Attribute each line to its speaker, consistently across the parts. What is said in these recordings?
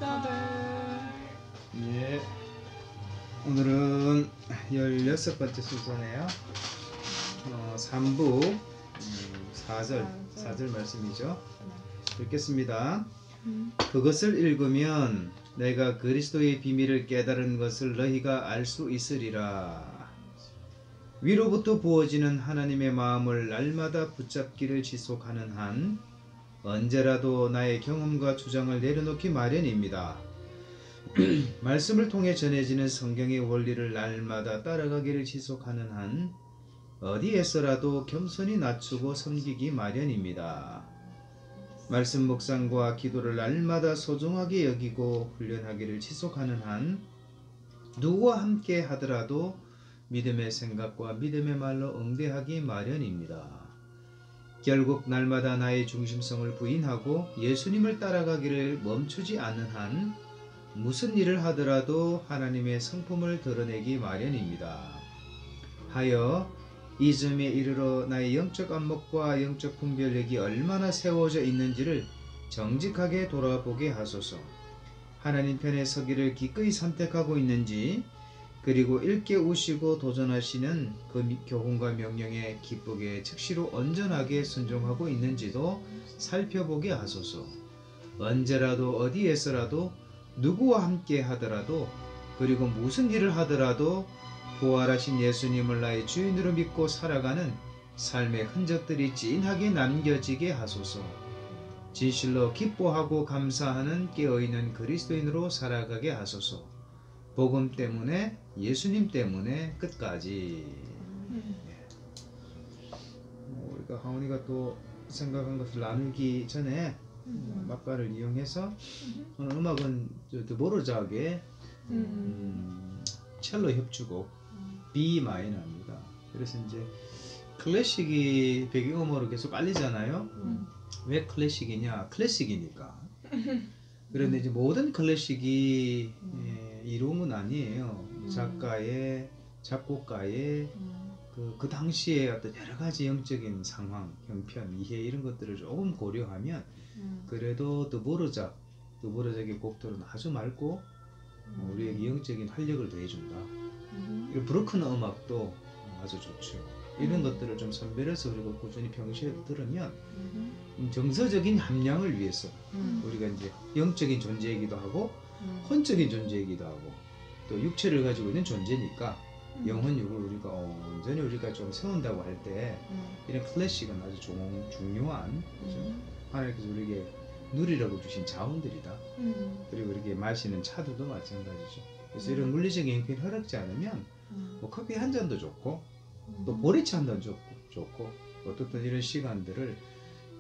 Speaker 1: 아들.
Speaker 2: 예. 오늘은 16번째 순서네요. 3부 4절 말씀이죠. 읽겠습니다. 그것을 읽으면 내가 그리스도의 비밀을 깨달은 것을 너희가 알 수 있으리라. 위로부터 부어지는 하나님의 마음을 날마다 붙잡기를 지속하는 한 언제라도 나의 경험과 주장을 내려놓기 마련입니다. 말씀을 통해 전해지는 성경의 원리를 날마다 따라가기를 지속하는 한 어디에서라도 겸손히 낮추고 섬기기 마련입니다. 말씀 묵상과 기도를 날마다 소중하게 여기고 훈련하기를 지속하는 한 누구와 함께 하더라도 믿음의 생각과 믿음의 말로 응대하기 마련입니다. 결국 날마다 나의 중심성을 부인하고 예수님을 따라가기를 멈추지 않는 한 무슨 일을 하더라도 하나님의 성품을 드러내기 마련입니다. 하여 이 점에 이르러 나의 영적 안목과 영적 분별력이 얼마나 세워져 있는지를 정직하게 돌아보게 하소서. 하나님 편에 서기를 기꺼이 선택하고 있는지, 그리고 일깨우시고 도전하시는 그 교훈과 명령에 기쁘게 즉시로 온전하게 순종하고 있는지도 살펴보게 하소서. 언제라도 어디에서라도 누구와 함께 하더라도, 그리고 무슨 일을 하더라도 부활하신 예수님을 나의 주인으로 믿고 살아가는 삶의 흔적들이 진하게 남겨지게 하소서. 진실로 기뻐하고 감사하는 깨어있는 그리스도인으로 살아가게 하소서. 복음 때문에, 예수님 때문에 끝까지. 우리가 하원이가 또 생각한 것을 나누기 전에 막가를 이용해서 오늘 음악은 드보르작의 첼로 협주곡 B 마이너입니다. 그래서 이제 클래식이 배경음악으로 계속 알리잖아요. 왜 클래식이냐? 클래식이니까. 그런데 이제 모든 클래식이 이루은 아니에요. 작가의, 작곡가의 그 당시에 어떤 여러 가지 영적인 상황, 형편, 이해 이런 것들을 조금 고려하면 그래도 드보르작의 곡들은 아주 맑고 우리에게 영적인 활력을 더해준다. 브루크너 음악도 아주 좋죠. 이런 것들을 좀 선별해서 우리가 꾸준히 평소에 들으면 정서적인 함량을 위해서 우리가 이제 영적인 존재이기도 하고 혼적인 존재이기도 하고 또 육체를 가지고 있는 존재니까 영혼육을 우리가 온전히 우리가 좀 세운다고 할 때 이런 클래식은 아주 중요한 그죠? 하나님께서 우리에게 누리라고 주신 자원들이다. 그리고 이렇게 마시는 차들도 마찬가지죠. 그래서 이런 물리적인 형편이 허락지 않으면 뭐 커피 한 잔도 좋고 또 보리차 한 잔도 좋고 어떻든 이런 시간들을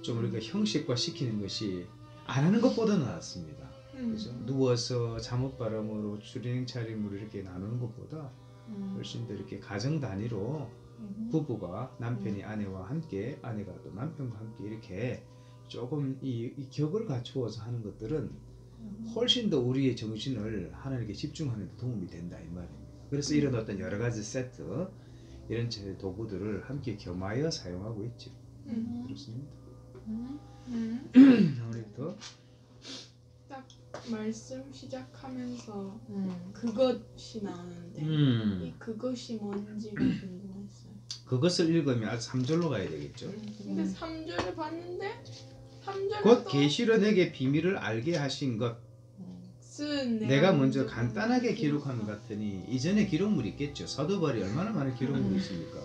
Speaker 2: 좀 우리가 형식화 시키는 것이 안 하는 것보다는 낫습니다. 그죠? 누워서 잠옷바람으로 주행 차림으로 이렇게 나누는 것보다 훨씬 더 이렇게 가정 단위로 부부가 남편이 아내와 함께, 아내가 또 남편과 함께 이렇게 조금 이 격을 갖추어서 하는 것들은 훨씬 더 우리의 정신을 하나님께 집중하는 데 도움이 된다 이 말입니다. 그래서 이런 어떤 여러 가지 세트, 이런 도구들을 함께 겸하여 사용하고 있죠. 그렇습니다. 우리부터
Speaker 1: 딱 말씀 시작하면서 그것이 나오는데 이 그것이 뭔지가 궁금했어요.
Speaker 2: 그것을 읽으면 아주 3절로 가야 되겠죠.
Speaker 1: 근데 3절을 봤는데 3절에
Speaker 2: 곧 계시로 내게 비밀을 알게 하신 것 내가 먼저 간단하게 기록한 것 같으니 이전에 기록물이 있겠죠. 사도 바울이 얼마나 많은 기록물이 있습니까?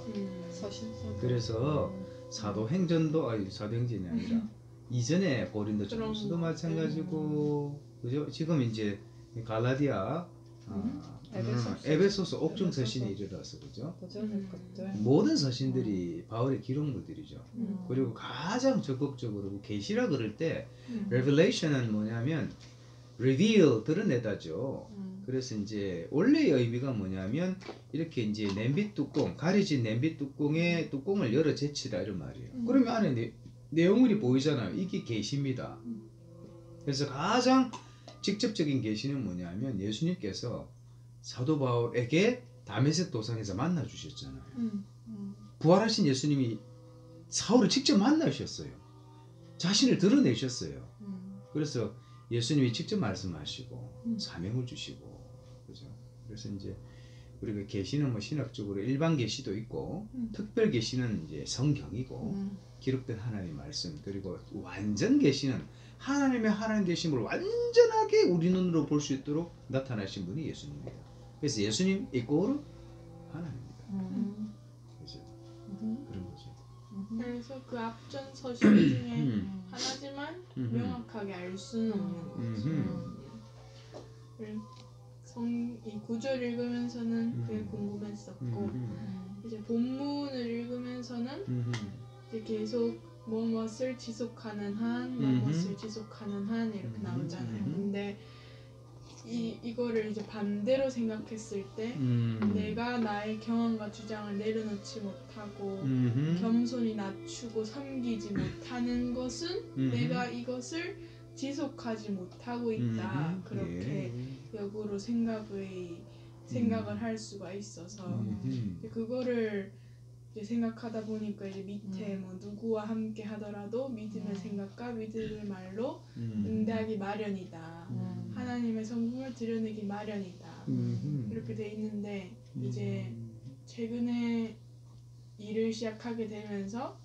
Speaker 2: 그래서 사도행전도 사도행전이 아니라 이전에 고린도전서도 마찬가지고 그죠? 지금 이제 갈라디아 에베소서 옥중 서신에 이르러서 그죠? 모든 서신들이 바울의 기록물들이죠. 그리고 가장 적극적으로 계시라 그럴 때 revelation은 뭐냐면 reveal 드러내다죠. 그래서 이제 원래의 의미가 뭐냐면 이렇게 이제 냄비 뚜껑, 가려진 냄비 뚜껑에 뚜껑을 열어 제치다 이런 말이에요. 그러면 안에 내용물이 보이잖아요. 이게 계시입니다. 그래서 가장 직접적인 계시는 뭐냐면 예수님께서 사도 바울에게 다메섹 도상에서 만나 주셨잖아요. 부활하신 예수님이 사울을 직접 만나셨어요. 자신을 드러내셨어요. 그래서 예수님이 직접 말씀하시고 사명을 주시고 그죠. 그래서 이제 우리가 계시는 뭐 신학적으로 일반 계시도 있고 특별 계시는 이제 성경이고 기록된 하나님의 말씀 그리고 완전 계시는 하나님의 하나님 되심을 완전하게 우리 눈으로 볼 수 있도록 나타나신 분이 예수님입니다. 그래서 예수님 이꼬르 하나님입니다. 그죠. 그런 거죠.
Speaker 1: 그래서 그 앞전 서신 중에 하나지만 명확하게 알 수는 없는 거죠. 이 구절 읽으면서는 그게 궁금했었고 이제 본문을 읽으면서는 이제 계속 무엇을 지속하는 한, 무엇을 지속하는 한 이렇게 나오잖아요. 근데 이거를 이제 반대로 생각했을 때 내가 나의 경험과 주장을 내려놓지 못하고 겸손히 낮추고 섬기지 못하는 것은 내가 이것을 지속하지 못하고 있다. 그렇게 역으로 생각을 할 수가 있어서 그거를 이제 생각하다 보니까 이제 밑에 뭐 누구와 함께 하더라도 믿음의 생각과 믿음의 말로 응대하기 마련이다. 하나님의 성품을 드러내기 마련이다. 이렇게 돼 있는데 이제 최근에 일을 시작하게 되면서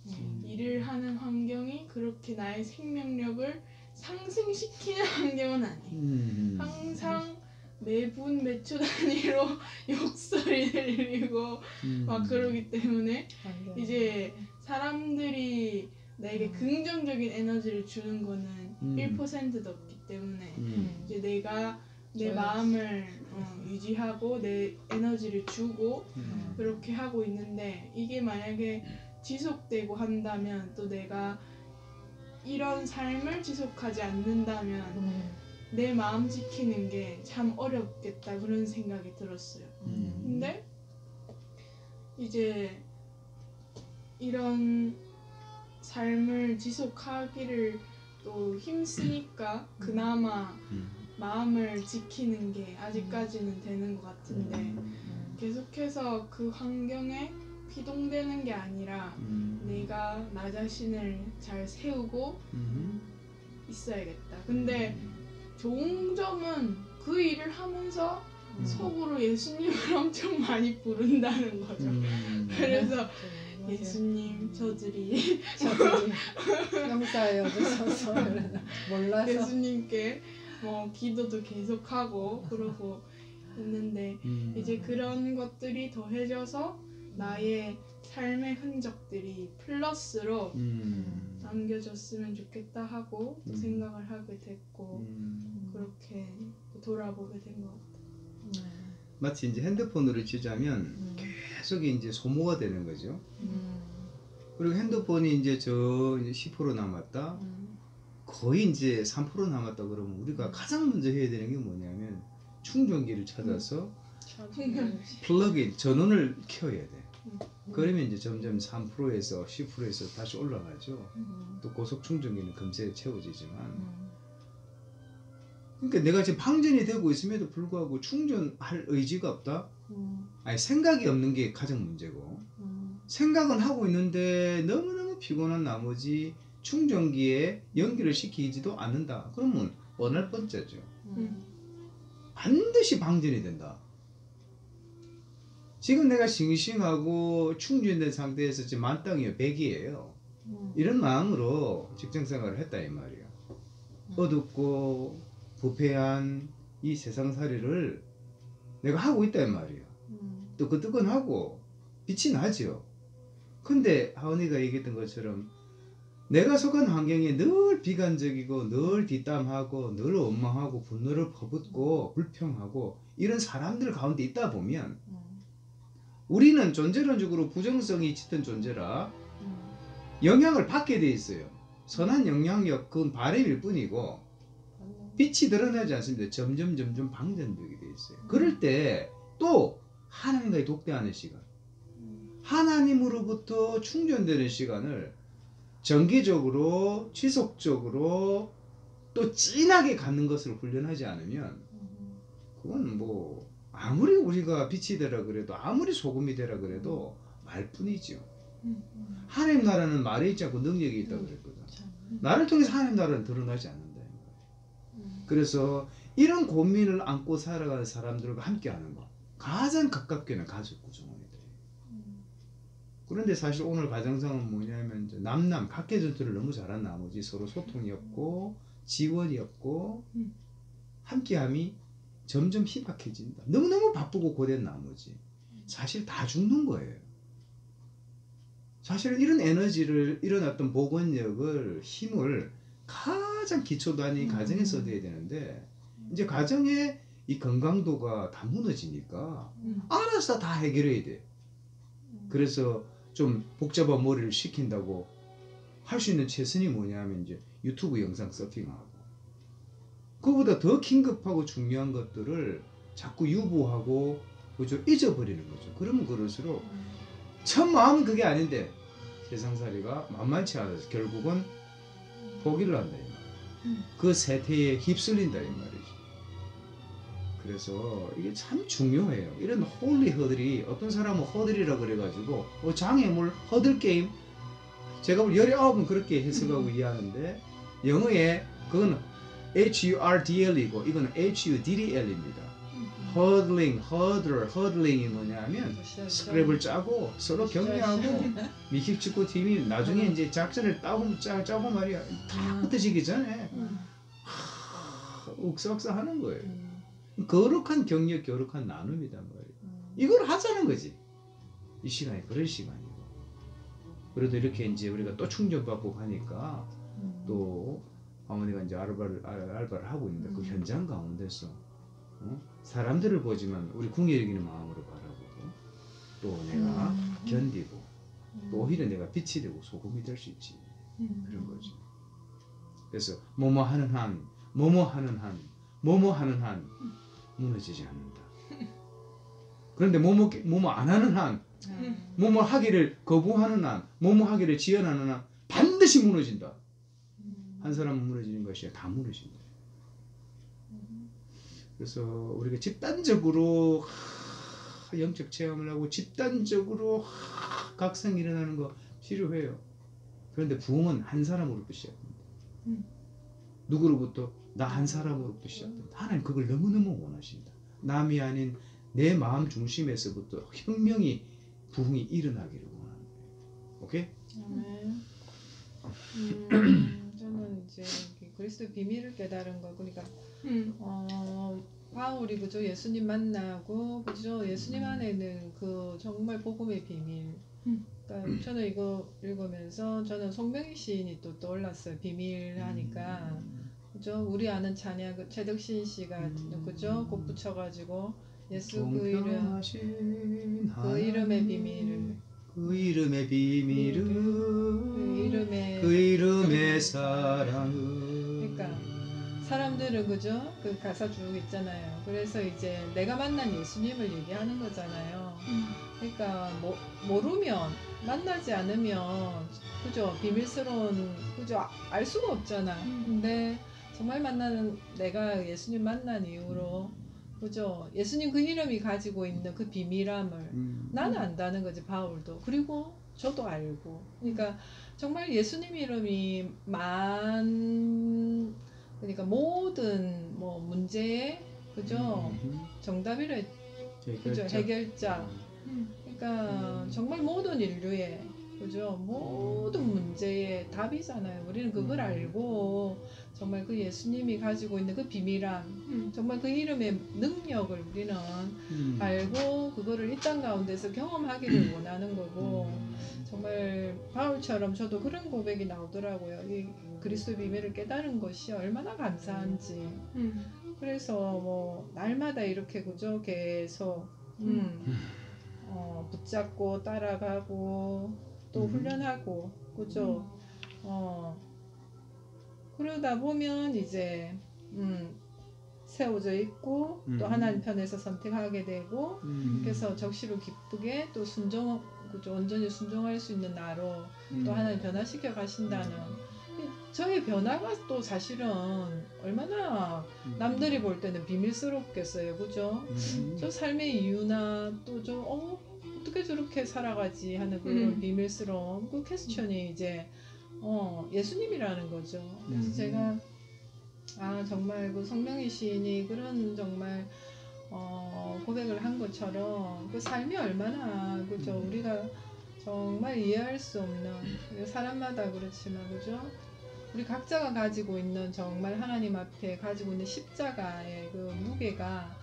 Speaker 1: 일을 하는 환경이 그렇게 나의 생명력을 상승시키는 환경은 아니에요. 항상 매분 몇 초 단위로 욕설이 들리고 막 그러기 때문에 이제 사람들이 나에게 긍정적인 에너지를 주는 거는 1%도 없기 때문에 이제 내가 내 마음을 유지하고 내 에너지를 주고 그렇게 하고 있는데 이게 만약에 지속되고 한다면 또 내가 이런 삶을 지속하지 않는다면 내 마음 지키는 게 참 어렵겠다 그런 생각이 들었어요. 근데 이제 이런 삶을 지속하기를 또 힘쓰니까 그나마 마음을 지키는 게 아직까지는 되는 것 같은데 계속해서 그 환경에 피동되는 게 아니라 내가 나 자신을 잘 세우고 있어야겠다. 근데 좋은 점은 그 일을 하면서 속으로 예수님을 엄청 많이 부른다는 거죠. 그래서 예수님 저들이
Speaker 3: 용서하여 주셔서 몰라서
Speaker 1: 예수님께 뭐 기도도 계속하고 그러고 있는데 이제 그런 것들이 더해져서 나의 삶의 흔적들이 플러스로 남겨졌으면 좋겠다 하고 또 생각을 하게 됐고 그렇게 돌아보게 된 것 같아요.
Speaker 2: 마치 이제 핸드폰으로 치자면 계속 이제 소모가 되는 거죠. 그리고 핸드폰이 이제 이제 10% 남았다. 거의 이제 3% 남았다 그러면 우리가 가장 먼저 해야 되는 게 뭐냐면 충전기를 찾아서 플러그인 전원을 켜야 돼. 그러면 이제 점점 3%에서 10%에서 다시 올라가죠. 또 고속 충전기는 금세 채워지지만 그러니까 내가 지금 방전이 되고 있음에도 불구하고 충전할 의지가 없다? 아니 생각이 없는 게 가장 문제고 생각은 하고 있는데 너무너무 피곤한 나머지 충전기에 연결을 시키지도 않는다. 그러면 뻔할 뻔짜죠. 반드시 방전이 된다. 지금 내가 싱싱하고 충전된 상태에서 지금 만땅이에요. 100이에요. 이런 마음으로 직장생활을 했다 이 말이야. 어둡고 부패한 이 세상살이를 내가 하고 있다 이 말이야. 또 뜨끈뜨끈하고 빛이 나죠. 근데 하은이가 얘기했던 것처럼 내가 속한 환경이 늘 비관적이고 늘 뒷담하고 늘 원망하고 분노를 퍼붓고 불평하고 이런 사람들 가운데 있다 보면 우리는 존재론적으로 부정성이 짙은 존재라 영향을 받게 돼 있어요. 선한 영향력 그건 바람일 뿐이고 빛이 드러나지 않습니다. 점점 방전되게 돼 있어요. 그럴 때 또 하나님과의 독대하는 시간, 하나님으로부터 충전되는 시간을 정기적으로 지속적으로 또 진하게 갖는 것을 훈련하지 않으면 그건 뭐 아무리 우리가 빛이 되라 그래도 아무리 소금이 되라 그래도 말뿐이죠. 하나님 나라는 말에 있지 않고 능력이 있다고 그랬거든. 나를 통해서 하나님 나라는 드러나지 않는다. 그래서 이런 고민을 안고 살아가는 사람들과 함께하는 거 가장 가깝게는 가족 구성원이 돼요. 그런데 사실 오늘 가정상은 뭐냐면 이제 남남 각계 전투를 너무 잘한 나머지 서로 소통이 없고 지원이 없고 함께함이 점점 희박해진다. 너무너무 바쁘고 고된 나머지 사실 다 죽는 거예요. 사실은 이런 에너지를, 이런 어떤 복원력을, 힘을 가장 기초 단위 가정에서 얻어야 되는데 이제 가정의 이 건강도가 다 무너지니까 알아서 다 해결해야 돼. 그래서 좀 복잡한 머리를 식힌다고 할 수 있는 최선이 뭐냐면 이제 유튜브 영상 서핑하고, 그거보다 더 긴급하고 중요한 것들을 자꾸 유보하고 그죠? 잊어버리는 거죠. 그러면 그럴수록 첫 마음은 그게 아닌데 세상살이가 만만치 않아서 결국은 포기를 한다 이 말이에요. 그 세태에 휩쓸린다 이 말이죠. 그래서 이게 참 중요해요. 이런 홀리 허들이, 어떤 사람은 허들이라 그래가지고 장애물 허들 게임, 제가 볼 19은 그렇게 해석하고 이해하는데 영어에 그거는 HURDL이고 이거는 HUDDL입니다. 허들링, 허들링이 뭐냐면 스크랩을 짜고 서로 격려하고 미식축구 팀이 나중에 이제 작전을 짜고 말이야 다 흩어지기 전에 욱사욱사 하는 거예요. 거룩한 격려, 거룩한 나눔이단 말이에요. 이걸 하자는 거지. 이 시간이 그럴 시간이고. 그래도 이렇게 이제 우리가 또 충전받고 가니까 또 어머니가 이제 알바를 하고 있는데 그 현장 가운데서 사람들을 보지만 우리 궁예 여기는 마음으로 바라보고 또 내가 견디고 또 오히려 내가 빛이 되고 소금이 될 수 있지. 그런 거죠. 그래서 뭐뭐 하는 한 무너지지 않는다. 그런데 뭐뭐 안 하는 한, 뭐뭐 하기를 거부하는 한, 뭐뭐 하기를 지연하는 한 반드시 무너진다. 한 사람은 무너지는 것이 다 무너진다. 그래서 우리가 집단적으로 영적 체험을 하고 집단적으로 각성이 일어나는 거 필요해요. 그런데 부흥은 한 사람으로부터 시작합니다. 누구로부터? 나 한 사람으로부터 시작됩니다. 하나님 그걸 너무너무 원하신다. 남이 아닌 내 마음 중심에서부터 혁명이, 부흥이 일어나기를 원하는 거예요. 오케이?
Speaker 3: 저는 이제 그리스도 비밀을 깨달은 거, 그러니까 바울이 그죠, 예수님 만나고 그죠, 예수님 안에는 그 정말 복음의 비밀. 그러니까 저는 이거 읽으면서 저는 송명희 시인이 또 떠올랐어요. 비밀 하니까 그죠, 우리 아는 찬양 그 최덕신 씨가 그죠, 곡 붙여가지고 예수 그 이름, 그 이름의 비밀을,
Speaker 2: 그 이름의 비밀은
Speaker 3: 그
Speaker 2: 이름의 사랑은.
Speaker 3: 그러니까 사람들은 그죠, 그 가사 쭉 있잖아요. 그래서 이제 내가 만난 예수님을 얘기하는 거잖아요. 그러니까 모르면, 만나지 않으면 그죠, 비밀스러운, 그죠, 알 수가 없잖아. 근데 정말 만나는, 내가 예수님 만난 이후로 그죠, 예수님 그 이름이 가지고 있는 그 비밀함을 나는 안다는 거지, 바울도. 그리고 저도 알고. 그러니까 정말 예수님 이름이 그러니까 모든 뭐 문제의 그죠, 정답이라, 그죠, 해결자. 그러니까 정말 모든 인류의 그죠, 모든 문제의 답이잖아요. 우리는 그걸 알고 정말 그 예수님이 가지고 있는 그 비밀함, 정말 그 이름의 능력을 우리는 알고 그거를 이 땅 가운데서 경험하기를 원하는 거고, 정말 바울처럼 저도 그런 고백이 나오더라고요. 이 그리스도 비밀을 깨달은 것이 얼마나 감사한지. 그래서 뭐 날마다 이렇게 그죠, 계속 붙잡고 따라가고 또 훈련하고 그죠. 그러다 보면 이제 세워져 있고 또 하나님 편에서 선택하게 되고, 그래서 적시로 기쁘게 또 그죠, 온전히 순종할 수 있는 나로 또 하나님 변화시켜 가신다는, 저의 변화가 또 사실은 얼마나 남들이 볼 때는 비밀스럽겠어요. 그죠? 저 삶의 이유나 또 어떻게 저렇게 살아가지 하는 그런 비밀스러운 그 퀘스천이 이제 예수님이라는 거죠. 그래서 제가 정말 그 성명희 시인이 그런 정말 고백을 한 것처럼 그 삶이 얼마나 그죠? 우리가 정말 이해할 수 없는 사람마다 그렇지만 그죠? 우리 각자가 가지고 있는 정말 하나님 앞에 가지고 있는 십자가의 그 무게가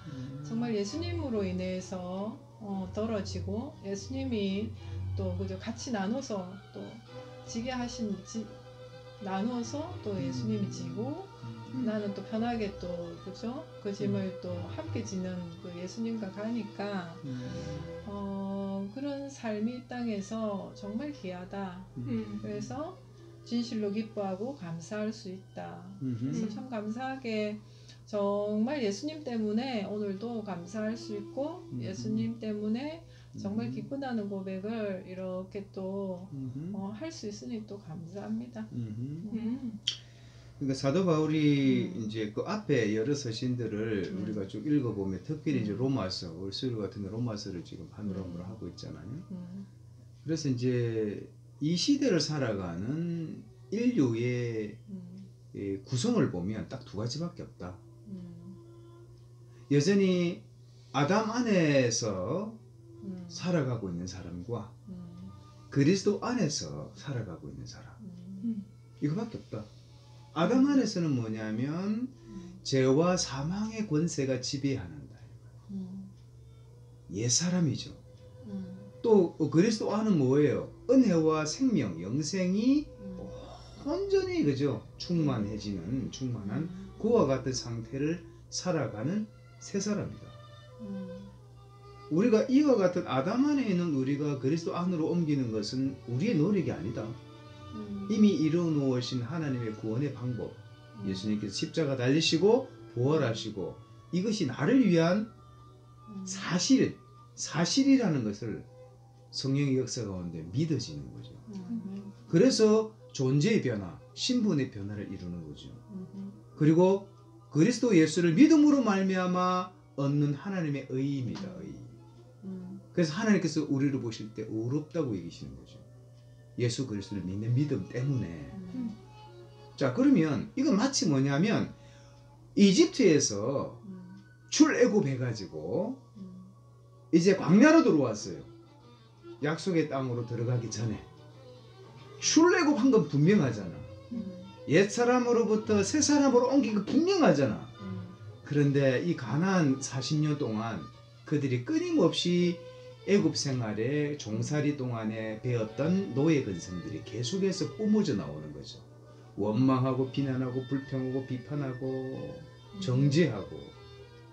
Speaker 3: 정말 예수님으로 인해서 덜어지고 예수님이 또 그죠? 같이 나눠서 또 지게 하신 나눠서 또 예수님이 지고 나는 또 편하게 또 그죠? 그 짐을 또 함께 지는 그 예수님과 가니까 그런 삶이 이 땅에서 정말 귀하다. 그래서 진실로 기뻐하고 감사할 수 있다. 그래서 참 감사하게 정말 예수님 때문에 오늘도 감사할 수 있고 예수님 때문에 정말 기쁘다는 고백을 이렇게 또 할 수 있으니 또 감사합니다.
Speaker 2: 그러니까 사도 바울이 이제 그 앞에 여러 서신들을 우리가 쭉 읽어보면 특별히 이제 로마서, 월수일 같은 로마서를 지금 파노라마로 하고 있잖아요. 그래서 이제 이 시대를 살아가는 인류의 구성을 보면 딱 두 가지밖에 없다. 여전히 아담 안에서 살아가고 있는 사람과 그리스도 안에서 살아가고 있는 사람. 이거밖에 없다. 아담 안에서는 뭐냐면 죄와 사망의 권세가 지배한다. 옛사람이죠. 또 그리스도 안은 뭐예요? 은혜와 생명, 영생이 온전히 그죠? 충만한 그와 같은 상태를 살아가는 새 사람이다. 우리가 이와 같은 아담 안에 있는 우리가 그리스도 안으로 옮기는 것은 우리의 노력이 아니다. 이미 이루어 놓으신 하나님의 구원의 방법, 예수님께서 십자가 달리시고 부활하시고 이것이 나를 위한 사실이라는 것을 성령의 역사 가운데 믿어지는 거죠. 그래서 존재의 변화, 신분의 변화를 이루는 거죠. 그리고 그리스도 예수를 믿음으로 말미암아 얻는 하나님의 의입니다. 의. 그래서 하나님께서 우리를 보실 때 의롭다고 얘기하시는 거죠. 예수 그리스도를 믿는 믿음 때문에. 자, 그러면 이건 마치 뭐냐면 이집트에서 출애굽해가지고 이제 광야로 들어왔어요. 약속의 땅으로 들어가기 전에 출애굽한 건 분명하잖아. 옛사람으로부터 새사람으로 옮긴 건 분명하잖아. 그런데 이 가나안 40년 동안 그들이 끊임없이 애굽 생활에 종살이 동안에 배웠던 노예 근성들이 계속해서 뿜어져 나오는 거죠. 원망하고 비난하고 불평하고 비판하고 정죄하고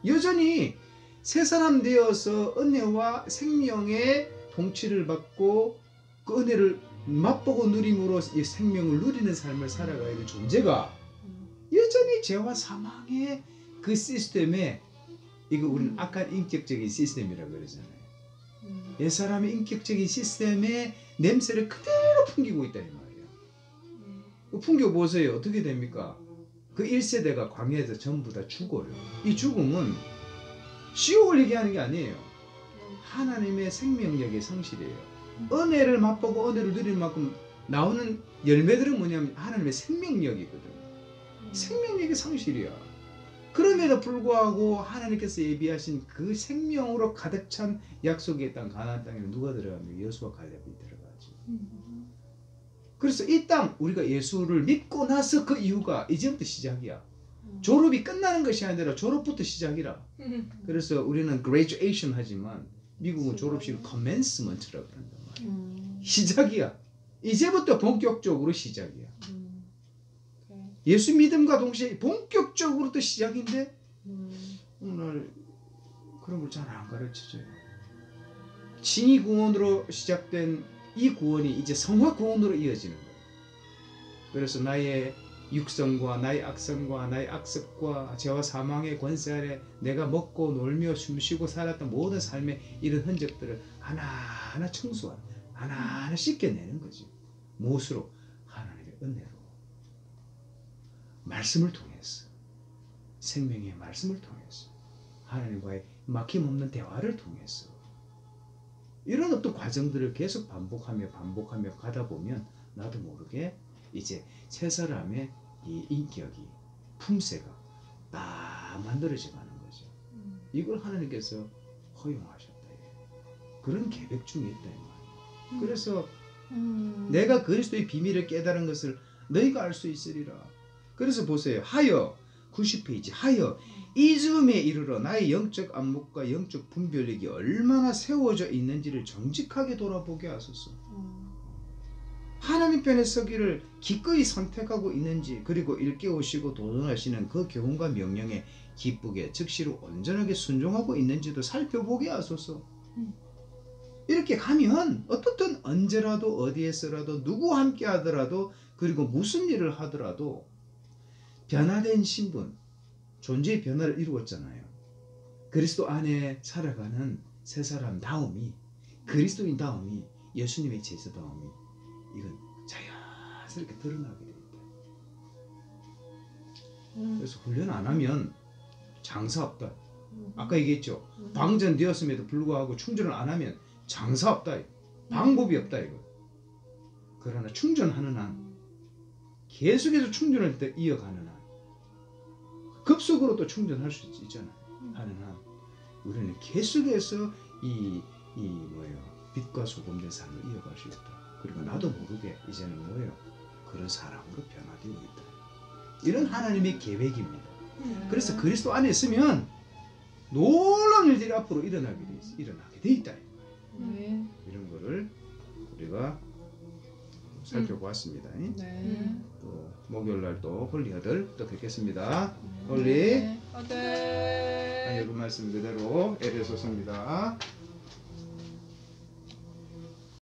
Speaker 2: 여전히 새 사람 되어서 은혜와 생명의 통치를 받고 그 은혜를 맛보고 누림으로 이 생명을 누리는 삶을 살아가야 될 존재가 여전히 죄와 사망의 그 시스템에 이거 우리는 악한 인격적인 시스템이라고 그러잖아요. 옛사람의 인격적인 시스템의 냄새를 그대로 풍기고 있다 이 말이에요. 풍겨보세요. 어떻게 됩니까? 그 1세대가 광야에서 전부 다 죽어요. 이 죽음은 지옥을 얘기하는 게 아니에요. 하나님의 생명력의 상실이에요. 은혜를 맛보고 은혜를 누리는 만큼 나오는 열매들은 뭐냐면 하나님의 생명력이거든. 생명력의 상실이야. 그럼에도 불구하고 하나님께서 예비하신 그 생명으로 가득 찬 약속의 땅 가나안 땅에 누가 들어가면 여수와 갈렙이 들어가지. 그래서 이 땅 우리가 예수를 믿고 나서 그 이유가 이제부터 시작이야. 졸업이 끝나는 것이 아니라 졸업부터 시작이라. 그래서 우리는 graduation 하지만 미국은 졸업식을 commencement라고 그런단 말이야. 시작이야. 이제부터 본격적으로 시작이야. 예수 믿음과 동시에 본격적으로 또 시작인데 오늘 그런 걸 잘 안 가르쳐줘요. 칭의 구원으로 시작된 이 구원이 이제 성화 구원으로 이어지는 거예요. 그래서 나의 육성과 나의 악성과 나의 악습과 죄와 사망의 권세 아래 내가 먹고 놀며 숨쉬고 살았던 모든 삶의 이런 흔적들을 하나하나 청소하는, 하나하나 씻겨내는 거지. 무엇으로? 하나님의 은혜로. 말씀을 통해서, 생명의 말씀을 통해서, 하나님과의 막힘없는 대화를 통해서 이런 어떤 과정들을 계속 반복하며 가다 보면 나도 모르게 이제 새 사람의 이 인격이 품새가 딱 만들어져 가는 거죠. 이걸 하나님께서 허용하셨다. 그런 계획 중에 있다. 그래서 내가 그리스도의 비밀을 깨달은 것을 너희가 알 수 있으리라. 그래서 보세요. 하여 90페이지 하여 이 즈음에 이르러 나의 영적 안목과 영적 분별력이 얼마나 세워져 있는지를 정직하게 돌아보게 하소서. 하나님 편에 서기를 기꺼이 선택하고 있는지, 그리고 일깨우시고 도전하시는 그 교훈과 명령에 기쁘게 즉시로 온전하게 순종하고 있는지도 살펴보게 하소서. 이렇게 가면 어떻든 언제라도 어디에서라도 누구와 함께 하더라도, 그리고 무슨 일을 하더라도 변화된 신분, 존재의 변화를 이루었잖아요. 그리스도 안에 살아가는 새 사람다움이, 그리스도인다움이, 예수님의 제자다움이 이건 자연스럽게 드러나게 됩니다. 그래서 훈련 안 하면 장사 없다. 아까 얘기했죠. 방전되었음에도 불구하고 충전을 안 하면 장사 없다. 방법이 없다 이거. 그러나 충전하는 한, 계속해서 충전을 이어가는 한, 급속으로 또 충전할 수 있잖아요. 하는 한, 우리는 계속해서 이 빛과 소금된 삶을 이어갈 수 있다. 그리고 나도 모르게 이제는 뭐예요? 그런 사람으로 변화되고 있다. 이런 하나님의 계획입니다. 그래서 그리스도 안에 있으면 놀라운 일들이 앞으로 일어나게 돼 있다. 이런 거를 우리가 살펴보았습니다. 또 목요일날 또 홀리 허들 또 뵙겠습니다. 홀리
Speaker 3: 허들.
Speaker 2: 여러분 말씀 그대로 에베소서입니다.